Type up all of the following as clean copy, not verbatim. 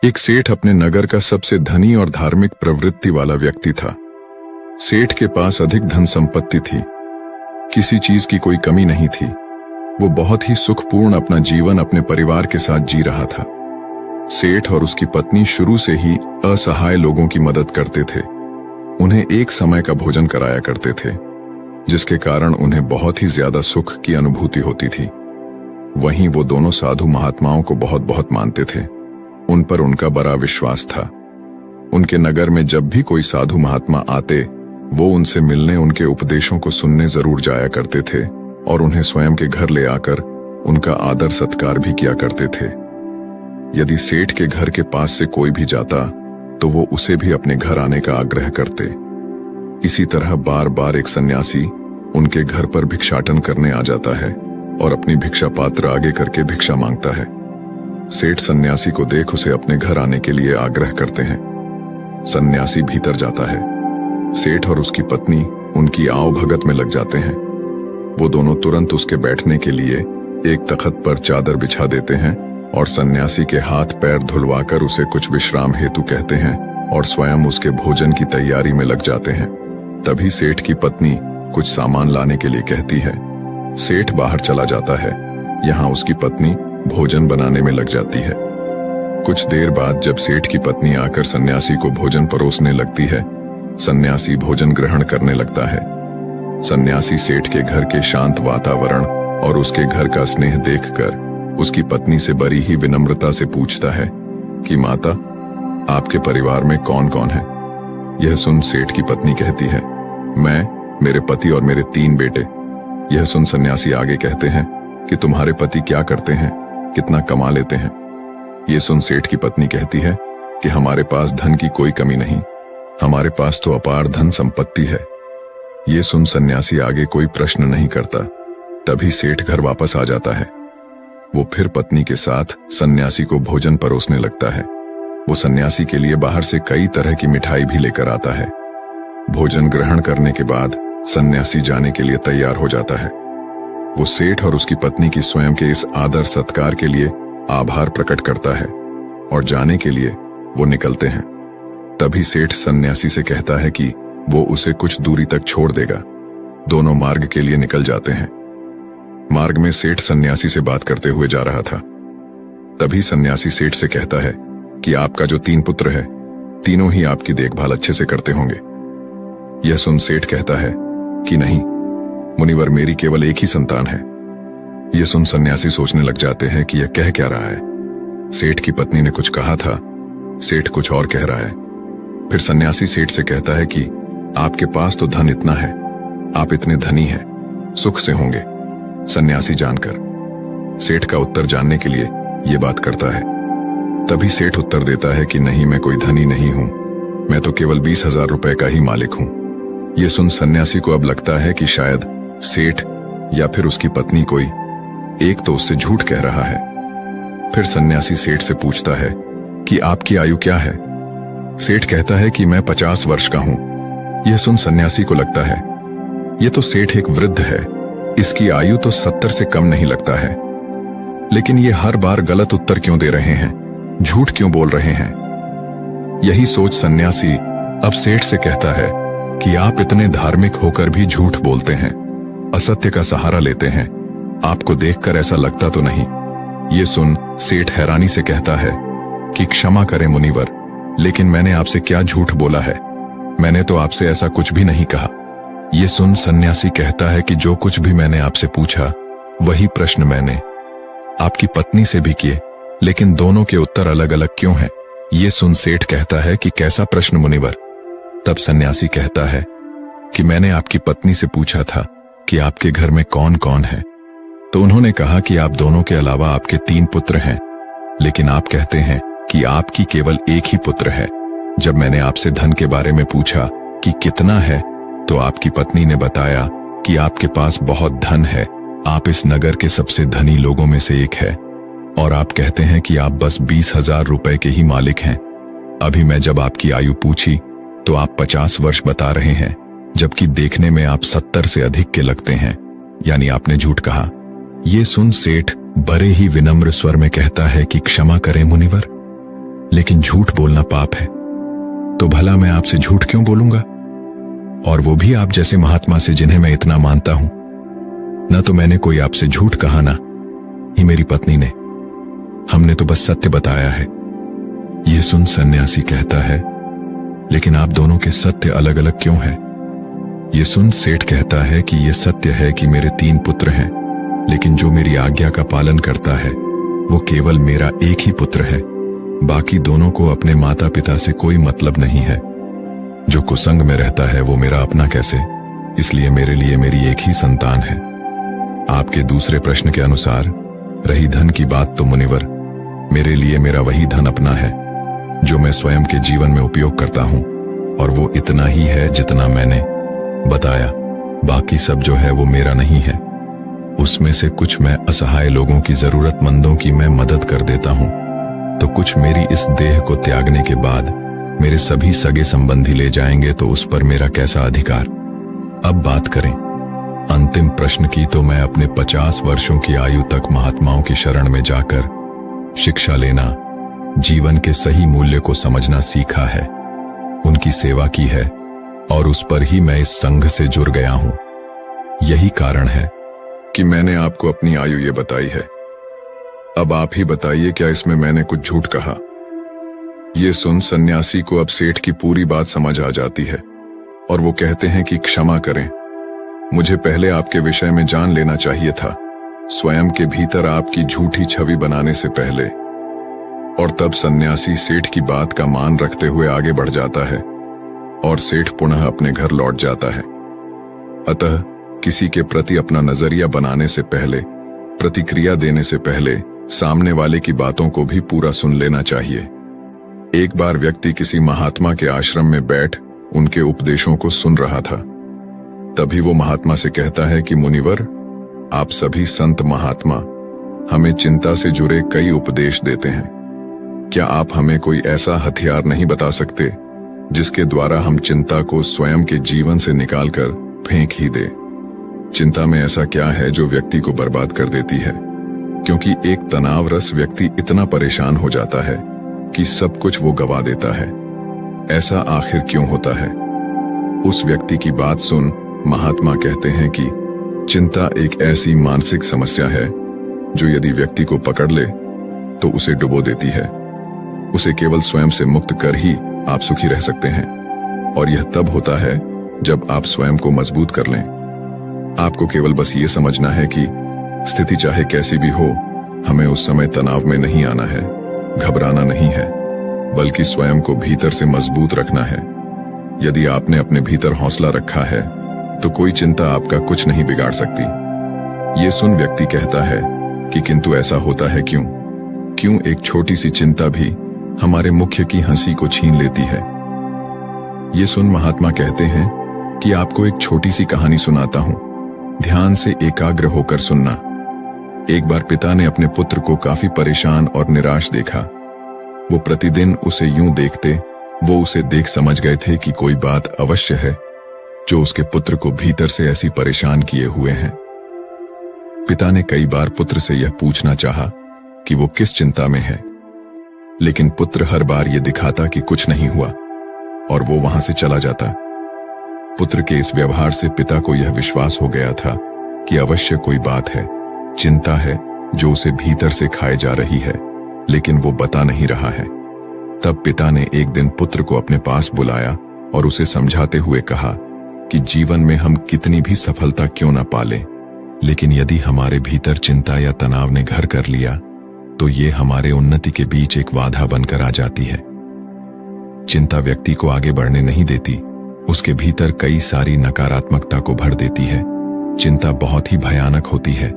एक सेठ अपने नगर का सबसे धनी और धार्मिक प्रवृत्ति वाला व्यक्ति था। सेठ के पास अधिक धन संपत्ति थी, किसी चीज की कोई कमी नहीं थी। वो बहुत ही सुखपूर्ण अपना जीवन अपने परिवार के साथ जी रहा था। सेठ और उसकी पत्नी शुरू से ही असहाय लोगों की मदद करते थे। उन्हें एक समय का भोजन कराया करते थे, जिसके कारण उन्हें बहुत ही ज्यादा सुख की अनुभूति होती थी। वहीं वो दोनों साधु महात्माओं को बहुत बहुत मानते थे। उन पर उनका बड़ा विश्वास था। उनके नगर में जब भी कोई साधु महात्मा आते, वो उनसे मिलने, उनके उपदेशों को सुनने जरूर जाया करते थे और उन्हें स्वयं के घर ले आकर उनका आदर सत्कार भी किया करते थे। यदि सेठ के घर के पास से कोई भी जाता तो वो उसे भी अपने घर आने का आग्रह करते। इसी तरह बार बार एक सन्यासी उनके घर पर भिक्षाटन करने आ जाता है और अपनी भिक्षा पात्र आगे करके भिक्षा मांगता है। सेठ सन्यासी को देख उसे अपने घर आने के लिए आग्रह करते हैं। सन्यासी भीतर जाता है। सेठ और उसकी पत्नी उनकी आओ भगत में लग जाते हैं। वो दोनों तुरंत उसके बैठने के लिए एक तख्त पर चादर बिछा देते हैं और सन्यासी के हाथ पैर धुलवाकर उसे कुछ विश्राम हेतु कहते हैं और स्वयं उसके भोजन की तैयारी में लग जाते हैं। तभी सेठ की पत्नी कुछ सामान लाने के लिए कहती है। सेठ बाहर चला जाता है। यहाँ उसकी पत्नी भोजन बनाने में लग जाती है। कुछ देर बाद जब सेठ की पत्नी आकर सन्यासी को भोजन परोसने लगती है, सन्यासी भोजन ग्रहण करने लगता है। सन्यासी सेठ के घर के शांत वातावरण और उसके घर का स्नेह देखकर उसकी पत्नी से बड़ी ही विनम्रता से पूछता है कि माता, आपके परिवार में कौन कौन है? यह सुन सेठ की पत्नी कहती है, मैं, मेरे पति और मेरे 3 बेटे। यह सुन सन्यासी आगे कहते हैं कि तुम्हारे पति क्या करते हैं, कितना कमा लेते हैं? ये सुन सेठ की पत्नी कहती है कि हमारे पास धन की कोई कमी नहीं, हमारे पास तो अपार धन संपत्ति है। ये सुन सन्यासी आगे कोई प्रश्न नहीं करता। तभी सेठ घर वापस आ जाता है। वो फिर पत्नी के साथ सन्यासी को भोजन परोसने लगता है। वो सन्यासी के लिए बाहर से कई तरह की मिठाई भी लेकर आता है। भोजन ग्रहण करने के बाद सन्यासी जाने के लिए तैयार हो जाता है। वो सेठ और उसकी पत्नी की स्वयं के इस आदर सत्कार के लिए आभार प्रकट करता है और जाने के लिए वो निकलते हैं। तभी सेठ सन्यासी से कहता है कि वो उसे कुछ दूरी तक छोड़ देगा। दोनों मार्ग के लिए निकल जाते हैं। मार्ग में सेठ सन्यासी से बात करते हुए जा रहा था। तभी सन्यासी सेठ से कहता है कि आपका जो 3 पुत्र है, तीनों ही आपकी देखभाल अच्छे से करते होंगे। यह सुन सेठ कहता है कि नहीं मुनिवर, मेरी केवल एक ही संतान है। यह सुन सन्यासी सोचने लग जाते हैं कि यह कह क्या रहा है। सेठ की पत्नी ने कुछ कहा था, सेठ कुछ और कह रहा है। फिर सन्यासी सेठ से कहता है कि आपके पास तो धन इतना है, आप इतने धनी हैं, सुख से होंगे। सन्यासी जानकर सेठ का उत्तर जानने के लिए यह बात करता है। तभी सेठ उत्तर देता है कि नहीं, मैं कोई धनी नहीं हूं, मैं तो केवल 20,000 रुपए का ही मालिक हूं। यह सुन सन्यासी को अब लगता है कि शायद सेठ या फिर उसकी पत्नी कोई एक तो उससे झूठ कह रहा है। फिर सन्यासी सेठ से पूछता है कि आपकी आयु क्या है? सेठ कहता है कि मैं 50 वर्ष का हूं। यह सुन सन्यासी को लगता है यह तो सेठ एक वृद्ध है, इसकी आयु तो 70 से कम नहीं लगता है। लेकिन ये हर बार गलत उत्तर क्यों दे रहे हैं, झूठ क्यों बोल रहे हैं? यही सोच सन्यासी अब सेठ से कहता है कि आप इतने धार्मिक होकर भी झूठ बोलते हैं, असत्य का सहारा लेते हैं, आपको देखकर ऐसा लगता तो नहीं? ये सुन सेठ हैरानी से कहता है कि क्षमा करें मुनिवर, लेकिन मैंने आपसे क्या झूठ बोला है? मैंने तो आपसे ऐसा कुछ भी नहीं कहा। ये सुन सन्यासी कहता है कि जो कुछ भी मैंने आपसे पूछा वही प्रश्न मैंने आपकी पत्नी से भी किए, लेकिन दोनों के उत्तर अलग अलग क्यों हैं? ये सुन सेठ कहता है कि कैसा प्रश्न मुनिवर? तब सन्यासी कहता है कि मैंने आपकी पत्नी से पूछा था कि आपके घर में कौन कौन है, तो उन्होंने कहा कि आप दोनों के अलावा आपके 3 पुत्र हैं, लेकिन आप कहते हैं कि आपकी केवल एक ही पुत्र है। जब मैंने आपसे धन के बारे में पूछा कि कितना है, तो आपकी पत्नी ने बताया कि आपके पास बहुत धन है, आप इस नगर के सबसे धनी लोगों में से एक है, और आप कहते हैं कि आप बस 20,000 रुपए के ही मालिक हैं। अभी मैं जब आपकी आयु पूछी तो आप 50 वर्ष बता रहे हैं, जबकि देखने में आप 70 से अधिक के लगते हैं, यानी आपने झूठ कहा। ये सुन सेठ बड़े ही विनम्र स्वर में कहता है कि क्षमा करें मुनिवर, लेकिन झूठ बोलना पाप है, तो भला मैं आपसे झूठ क्यों बोलूंगा? और वो भी आप जैसे महात्मा से जिन्हें मैं इतना मानता हूं। न तो मैंने कोई आपसे झूठ कहा, ना ही मेरी पत्नी ने। हमने तो बस सत्य बताया है। यह सुन सन्यासी कहता है, लेकिन आप दोनों के सत्य अलग अलग क्यों हैं? ये सुन सेठ कहता है कि यह सत्य है कि मेरे 3 पुत्र हैं, लेकिन जो मेरी आज्ञा का पालन करता है वो केवल मेरा एक ही पुत्र है। बाकी दोनों को अपने माता पिता से कोई मतलब नहीं है। जो कुसंग में रहता है वो मेरा अपना कैसे? इसलिए मेरे लिए मेरी एक ही संतान है। आपके दूसरे प्रश्न के अनुसार रही धन की बात, तो मुनिवर, मेरे लिए मेरा वही धन अपना है जो मैं स्वयं के जीवन में उपयोग करता हूं, और वो इतना ही है जितना मैंने बताया। बाकी सब जो है वो मेरा नहीं है। उसमें से कुछ मैं असहाय लोगों की, जरूरतमंदों की मैं मदद कर देता हूं, तो कुछ मेरी इस देह को त्यागने के बाद मेरे सभी सगे संबंधी ले जाएंगे, तो उस पर मेरा कैसा अधिकार? अब बात करें अंतिम प्रश्न की, तो मैं अपने 50 वर्षों की आयु तक महात्माओं की शरण में जाकर शिक्षा लेना, जीवन के सही मूल्य को समझना सीखा है, उनकी सेवा की है, और उस पर ही मैं इस संघ से जुड़ गया हूं। यही कारण है कि मैंने आपको अपनी आयु ये बताई है। अब आप ही बताइए, क्या इसमें मैंने कुछ झूठ कहा? ये सुन सन्यासी को अब सेठ की पूरी बात समझ आ जाती है, और वो कहते हैं कि क्षमा करें, मुझे पहले आपके विषय में जान लेना चाहिए था, स्वयं के भीतर आपकी झूठी छवि बनाने से पहले। और तब सन्यासी सेठ की बात का मान रखते हुए आगे बढ़ जाता है, और सेठ पुनः अपने घर लौट जाता है। अतः किसी के प्रति अपना नजरिया बनाने से पहले, प्रतिक्रिया देने से पहले सामने वाले की बातों को भी पूरा सुन लेना चाहिए। एक बार व्यक्ति किसी महात्मा के आश्रम में बैठ उनके उपदेशों को सुन रहा था। तभी वो महात्मा से कहता है कि मुनिवर, आप सभी संत महात्मा हमें चिंता से जुड़े कई उपदेश देते हैं। क्या आप हमें कोई ऐसा हथियार नहीं बता सकते जिसके द्वारा हम चिंता को स्वयं के जीवन से निकालकर फेंक ही दे? चिंता में ऐसा क्या है जो व्यक्ति को बर्बाद कर देती है? क्योंकि एक तनावरस व्यक्ति इतना परेशान हो जाता है कि सब कुछ वो गवा देता है। ऐसा आखिर क्यों होता है? उस व्यक्ति की बात सुन महात्मा कहते हैं कि चिंता एक ऐसी मानसिक समस्या है जो यदि व्यक्ति को पकड़ ले तो उसे डुबो देती है। उसे केवल स्वयं से मुक्त कर ही आप सुखी रह सकते हैं, और यह तब होता है जब आप स्वयं को मजबूत कर लें। आपको केवल बस ये समझना है कि स्थिति चाहे कैसी भी हो, हमें उस समय तनाव में नहीं आना है, घबराना नहीं है, बल्कि स्वयं को भीतर से मजबूत रखना है। यदि आपने अपने भीतर हौसला रखा है तो कोई चिंता आपका कुछ नहीं बिगाड़ सकती। ये सुन व्यक्ति कहता है कि किंतु ऐसा होता है क्यों? क्यों एक छोटी सी चिंता भी हमारे मुख्य की हंसी को छीन लेती है? ये सुन महात्मा कहते हैं कि आपको एक छोटी सी कहानी सुनाता हूं, ध्यान से एकाग्र होकर सुनना। एक बार पिता ने अपने पुत्र को काफी परेशान और निराश देखा। वो प्रतिदिन उसे यूं देखते, वो उसे देख समझ गए थे कि कोई बात अवश्य है जो उसके पुत्र को भीतर से ऐसी परेशान किए हुए हैं। पिता ने कई बार पुत्र से यह पूछना चाहा कि वो किस चिंता में है, लेकिन पुत्र हर बार ये दिखाता कि कुछ नहीं हुआ और वो वहां से चला जाता। पुत्र के इस व्यवहार से पिता को यह विश्वास हो गया था कि अवश्य कोई बात है, चिंता है जो उसे भीतर से खाए जा रही है, लेकिन वो बता नहीं रहा है। तब पिता ने एक दिन पुत्र को अपने पास बुलाया और उसे समझाते हुए कहा कि जीवन में हम कितनी भी सफलता क्यों न पालें, लेकिन यदि हमारे भीतर चिंता या तनाव ने घर कर लिया तो ये हमारे उन्नति के बीच एक बाधा बनकर आ जाती है। चिंता व्यक्ति को आगे बढ़ने नहीं देती, उसके भीतर कई सारी नकारात्मकता को भर देती है। चिंता बहुत ही भयानक होती है,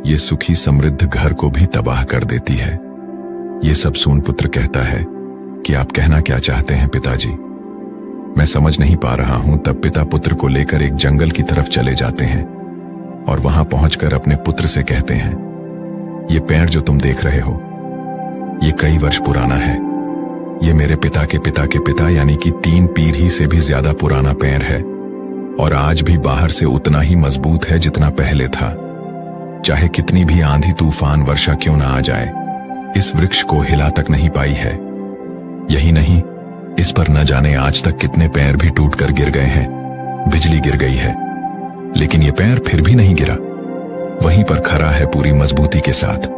ये सुखी समृद्ध घर को भी तबाह कर देती है। ये सब सुन पुत्र कहता है कि आप कहना क्या चाहते हैं पिताजी? मैं समझ नहीं पा रहा हूं। तब पिता पुत्र को लेकर एक जंगल की तरफ चले जाते हैं और वहां पहुंचकर अपने पुत्र से कहते हैं, ये पेड़ जो तुम देख रहे हो ये कई वर्ष पुराना है। ये मेरे पिता के पिता यानी कि 3 पीढ़ी से भी ज्यादा पुराना पेड़ है और आज भी बाहर से उतना ही मजबूत है जितना पहले था। चाहे कितनी भी आंधी तूफान वर्षा क्यों ना आ जाए, इस वृक्ष को हिला तक नहीं पाई है। यही नहीं, इस पर न जाने आज तक कितने पैर भी टूटकर गिर गए हैं, बिजली गिर गई है, लेकिन ये पैर फिर भी नहीं गिरा, वहीं पर खड़ा है पूरी मजबूती के साथ।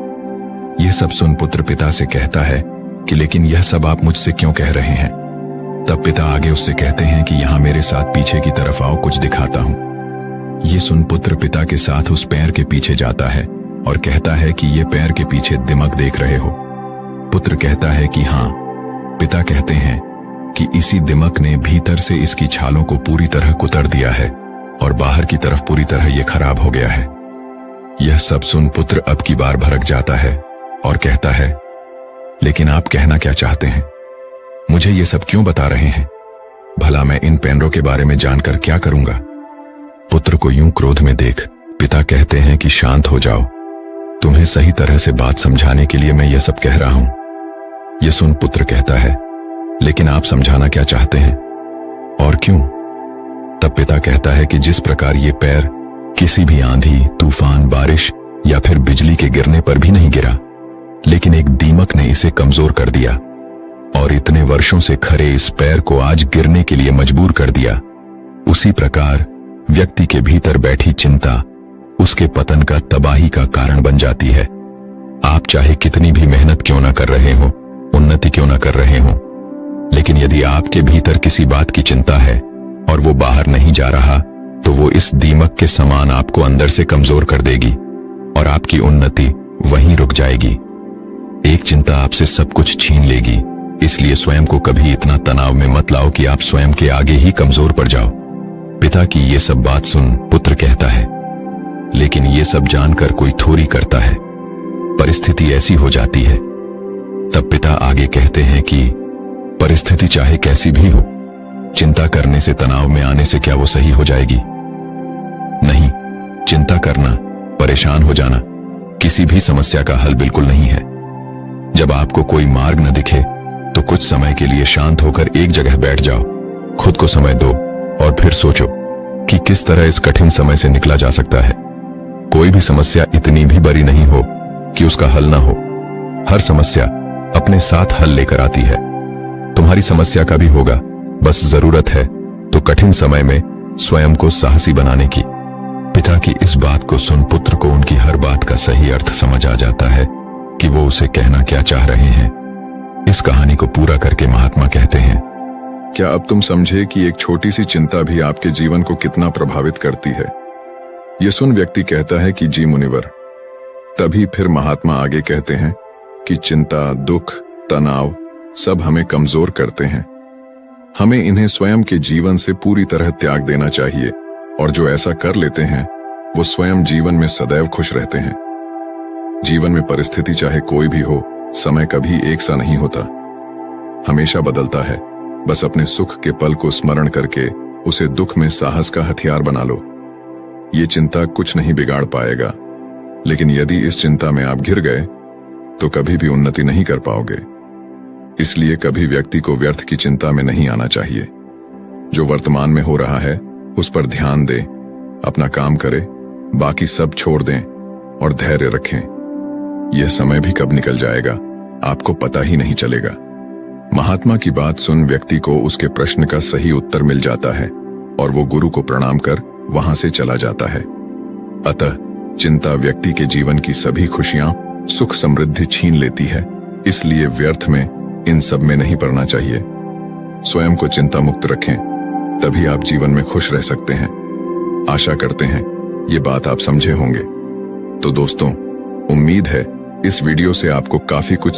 यह सब सुन पुत्र पिता से कहता है कि लेकिन यह सब आप मुझसे क्यों कह रहे हैं। तब पिता आगे उससे कहते हैं कि यहां मेरे साथ पीछे की तरफ आओ, कुछ दिखाता हूं। ये सुन पुत्र पिता के साथ उस पैर के पीछे जाता है और कहता है कि ये पैर के पीछे दिमक देख रहे हो। पुत्र कहता है कि हां। पिता कहते हैं कि इसी दिमक ने भीतर से इसकी छालों को पूरी तरह कुतर दिया है और बाहर की तरफ पूरी तरह ये खराब हो गया है। यह सब सुन पुत्र अब की बार भड़क जाता है और कहता है, लेकिन आप कहना क्या चाहते हैं? मुझे ये सब क्यों बता रहे हैं? भला मैं इन पैरों के बारे में जानकर क्या करूंगा? पुत्र को यूं क्रोध में देख पिता कहते हैं कि शांत हो जाओ, तुम्हें सही तरह से बात समझाने के लिए मैं ये सब कह रहा हूं। यह सुन पुत्र कहता है, लेकिन आप समझाना क्या चाहते हैं और क्यों? तब पिता कहता है कि जिस प्रकार ये पैर किसी भी आंधी, तूफान, बारिश या फिर बिजली के गिरने पर भी नहीं गिरा, लेकिन एक दीमक ने इसे कमजोर कर दिया और इतने वर्षों से खड़े इस पैर को आज गिरने के लिए मजबूर कर दिया, उसी प्रकार व्यक्ति के भीतर बैठी चिंता उसके पतन का, तबाही का कारण बन जाती है। आप चाहे कितनी भी मेहनत क्यों ना कर रहे हो, उन्नति क्यों ना कर रहे हो, लेकिन यदि आपके भीतर किसी बात की चिंता है और वो बाहर नहीं जा रहा, तो वो इस दीमक के समान आपको अंदर से कमजोर कर देगी और आपकी उन्नति वहीं रुक जाएगी। एक चिंता आपसे सब कुछ छीन लेगी, इसलिए स्वयं को कभी इतना तनाव में मत लाओ कि आप स्वयं के आगे ही कमजोर पड़ जाओ। पिता की ये सब बात सुन पुत्र कहता है, लेकिन ये सब जानकर कोई थोड़ी करता है, परिस्थिति ऐसी हो जाती है। तब पिता आगे कहते हैं कि परिस्थिति चाहे कैसी भी हो, चिंता करने से, तनाव में आने से क्या वो सही हो जाएगी? नहीं, चिंता करना, परेशान हो जाना किसी भी समस्या का हल बिल्कुल नहीं है। जब आपको कोई मार्ग न दिखे तो कुछ समय के लिए शांत होकर एक जगह बैठ जाओ, खुद को समय दो और फिर सोचो कि किस तरह इस कठिन समय से निकला जा सकता है। कोई भी समस्या इतनी भी बड़ी नहीं हो कि उसका हल ना हो। हर समस्या अपने साथ हल लेकर आती है। तुम्हारी समस्या का भी होगा, बस जरूरत है तो कठिन समय में स्वयं को साहसी बनाने की। पिता की इस बात को सुन पुत्र को उनकी हर बात का सही अर्थ समझ आ जाता है कि वो उसे कहना क्या चाह रहे हैं। इस कहानी को पूरा करके महात्मा कहते हैं, क्या अब तुम समझे कि एक छोटी सी चिंता भी आपके जीवन को कितना प्रभावित करती है? यह सुन व्यक्ति कहता है कि जी मुनिवर। तभी फिर महात्मा आगे कहते हैं कि चिंता, दुख, तनाव सब हमें कमजोर करते हैं। हमें इन्हें स्वयं के जीवन से पूरी तरह त्याग देना चाहिए और जो ऐसा कर लेते हैं वो स्वयं जीवन में सदैव खुश रहते हैं। जीवन में परिस्थिति चाहे कोई भी हो, समय कभी एक सा नहीं होता, हमेशा बदलता है। बस अपने सुख के पल को स्मरण करके उसे दुख में साहस का हथियार बना लो। ये चिंता कुछ नहीं बिगाड़ पाएगा, लेकिन यदि इस चिंता में आप घिर गए तो कभी भी उन्नति नहीं कर पाओगे। इसलिए कभी व्यक्ति को व्यर्थ की चिंता में नहीं आना चाहिए। जो वर्तमान में हो रहा है उस पर ध्यान दें, अपना काम करें, बाकी सब छोड़ दें और धैर्य रखें। यह समय भी कब निकल जाएगा आपको पता ही नहीं चलेगा। महात्मा की बात सुन व्यक्ति को उसके प्रश्न का सही उत्तर मिल जाता है और वो गुरु को प्रणाम कर वहां से चला जाता है। अतः चिंता व्यक्ति के जीवन की सभी खुशियां, सुख, समृद्धि छीन लेती है। इसलिए व्यर्थ में इन सब में नहीं पड़ना चाहिए। स्वयं को चिंता मुक्त रखें, तभी आप जीवन में खुश रह सकते हैं। आशा करते हैं ये बात आप समझे होंगे। तो दोस्तों, उम्मीद है इस वीडियो से आपको काफी कुछ